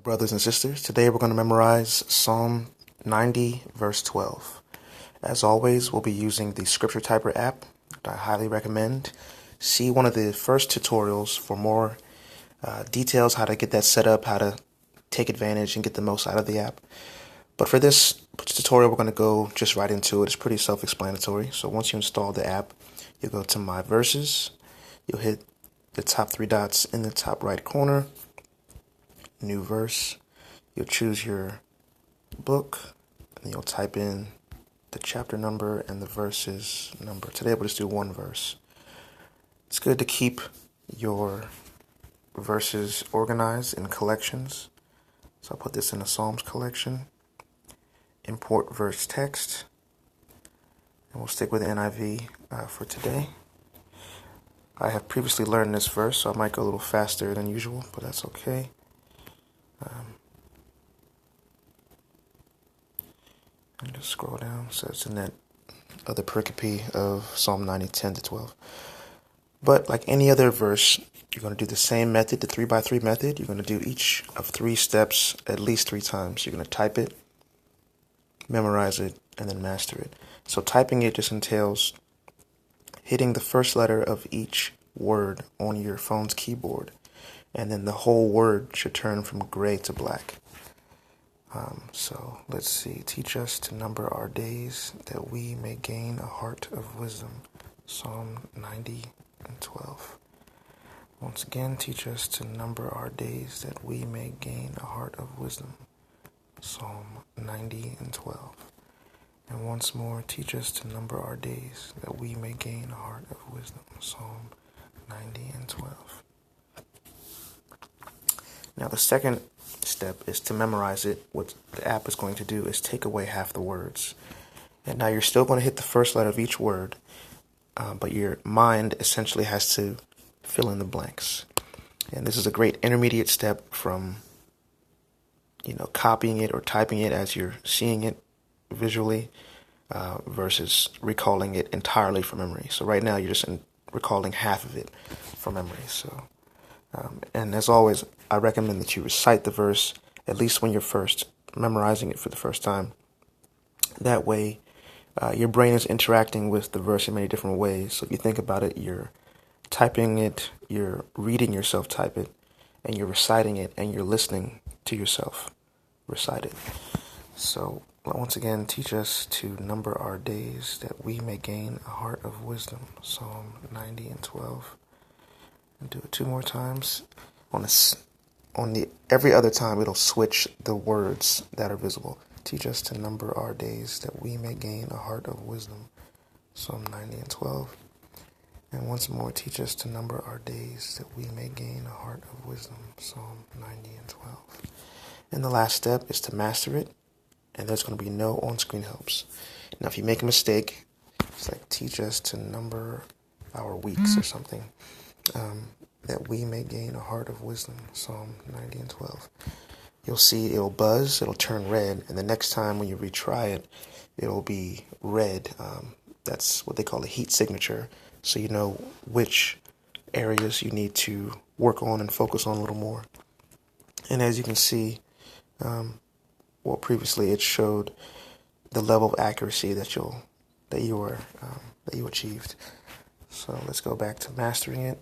Brothers and sisters, today we're going to memorize Psalm 90, verse 12. As always, we'll be using the Scripture Typer app that I highly recommend. See one of the first tutorials for more details, how to get that set up, how to take advantage and get the most out of the app. But for this tutorial, we're going to go just right into it. It's pretty self-explanatory. So once you install the app, you'll go to My Verses. You'll hit the top three dots in the top right corner. New verse. You'll choose your book, and you'll type in the chapter number and the verses number. Today we'll just do one verse. It's good to keep your verses organized in collections. So I'll put this in the Psalms collection. Import verse text. And we'll stick with the NIV for today. I have previously learned this verse, so I might go a little faster than usual, but that's okay. And just scroll down, so it's in that other pericope of Psalm 90, 10 to 12. But like any other verse, you're going to do the same method, the 3x3 method. You're going to do each of 3 steps at least 3 times. You're going to type it, memorize it, and then master it. So typing it just entails hitting the first letter of each word on your phone's keyboard, and then the whole word should turn from gray to black. So let's see. Teach us to number our days that we may gain a heart of wisdom. Psalm 90 and 12. Once again, teach us to number our days that we may gain a heart of wisdom. Psalm 90 and 12. And once more, teach us to number our days that we may gain a heart of wisdom. Psalm 90 and 12. Now the second step is to memorize it. What the app is going to do is take away half the words. And now you're still going to hit the first letter of each word, but your mind essentially has to fill in the blanks. And this is a great intermediate step from, copying it or typing it as you're seeing it visually versus recalling it entirely from memory. So right now you're just recalling half of it from memory. So, and as always, I recommend that you recite the verse at least when you're first memorizing it for the first time. That way, your brain is interacting with the verse in many different ways. So if you think about it, you're typing it, you're reading yourself type it, and you're reciting it, and you're listening to yourself recite it. So once again, teach us to number our days that we may gain a heart of wisdom. Psalm 90 and 12. And do it 2 more times. On the every other time, it'll switch the words that are visible. Teach us to number our days that we may gain a heart of wisdom. Psalm 90 and 12. And once more, teach us to number our days that we may gain a heart of wisdom. Psalm 90 and 12. And the last step is to master it. And there's going to be no on-screen helps. Now, if you make a mistake, it's like teach us to number our weeks or something. That we may gain a heart of wisdom. Psalm 90 and 12. You'll see it'll buzz, it'll turn red, and the next time when you retry it, it'll be red. That's what they call a heat signature, so you know which areas you need to work on and focus on a little more. And as you can see, previously it showed the level of accuracy that you achieved. So let's go back to mastering it.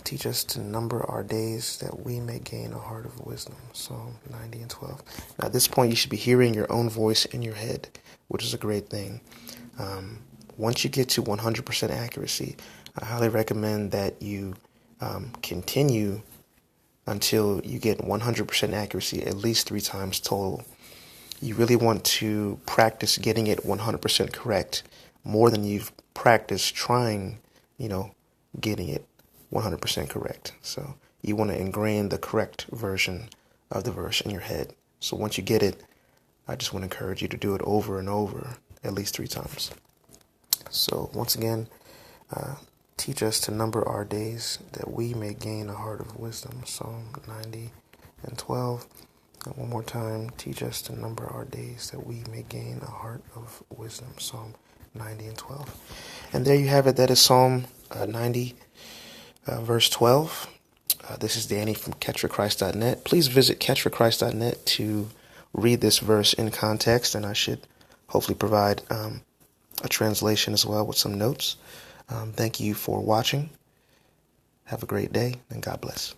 Teach us to number our days that we may gain a heart of wisdom. Psalm 90 and 12. Now at this point, you should be hearing your own voice in your head, which is a great thing. Once you get to 100% accuracy, I highly recommend that you continue until you get 100% accuracy at least 3 times total. You really want to practice getting it 100% correct more than you've practiced trying, getting it 100% correct. So you want to ingrain the correct version of the verse in your head. So once you get it, I just want to encourage you to do it over and over, at least 3 times. So once again, teach us to number our days that we may gain a heart of wisdom. Psalm 90 and 12. And one more time, teach us to number our days that we may gain a heart of wisdom. Psalm 90 and 12. And there you have it. That is Psalm 90, verse 12. This is Danny from CatchForChrist.net. Please visit CatchForChrist.net to read this verse in context, and I should hopefully provide a translation as well with some notes. Thank you for watching. Have a great day, and God bless.